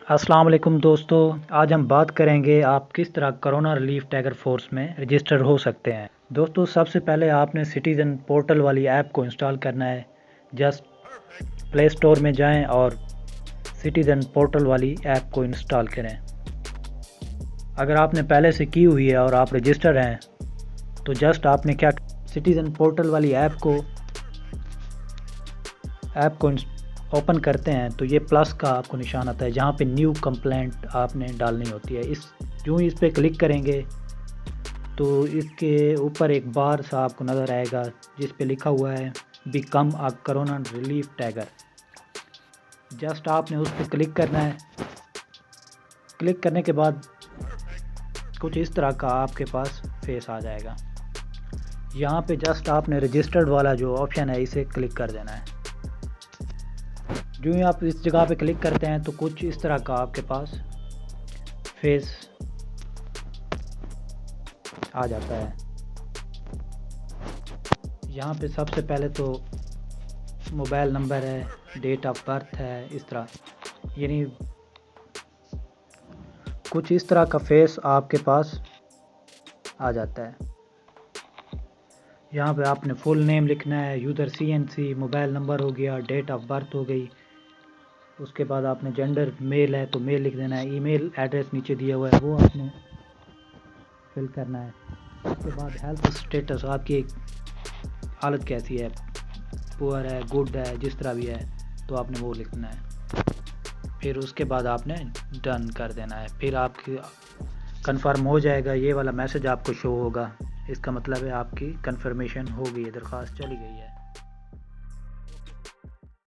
अस्सलाम वालेकुम दोस्तों, आज हम बात करेंगे आप किस तरह कोरोना रिलीफ टाइगर फोर्स में रजिस्टर हो सकते हैं। दोस्तों, सबसे पहले आपने सिटीज़न पोर्टल वाली ऐप को इंस्टॉल करना है। जस्ट प्ले स्टोर में जाएं और सिटीज़न पोर्टल वाली ऐप को इंस्टॉल करें। अगर आपने पहले से की हुई है और आप रजिस्टर हैं तो जस्ट आपने क्या सिटीज़न पोर्टल वाली ऐप को ओपन करते हैं तो ये प्लस का आपको निशान आता है जहाँ पे न्यू कंप्लेंट आपने डालनी होती है। यूँ इस पे क्लिक करेंगे तो इसके ऊपर एक बार सा आपको नज़र आएगा जिस पे लिखा हुआ है become a corona relief tiger. Just आपने उस पर क्लिक करना है। क्लिक करने के बाद कुछ इस तरह का आपके पास फेस आ जाएगा। यहाँ पे जस्ट आपने रजिस्टर्ड वाला जो ऑप्शन है इसे क्लिक कर देना है। जो ही आप इस जगह पे क्लिक करते हैं तो कुछ इस तरह का आपके पास फेस आ जाता है। यहाँ पे सबसे पहले तो मोबाइल नंबर है, डेट ऑफ बर्थ है, इस तरह यानी कुछ इस तरह का फेस आपके पास आ जाता है। यहाँ पे आपने फुल नेम लिखना है, यूज़र CNC, मोबाइल नंबर हो गया, डेट ऑफ बर्थ हो गई। उसके बाद आपने जेंडर मेल है तो मेल लिख देना है। ईमेल एड्रेस नीचे दिया हुआ है वो आपने फिल करना है। उसके बाद हेल्थ स्टेटस, आपकी हालत कैसी है, पुअर है, गुड है, जिस तरह भी है तो आपने वो लिखना है। फिर उसके बाद आपने डन कर देना है। फिर आपकी कंफर्म हो जाएगा, ये वाला मैसेज आपको शो होगा। इसका मतलब है आपकी कंफर्मेशन हो गई है, दरख्वास्त चली गई है।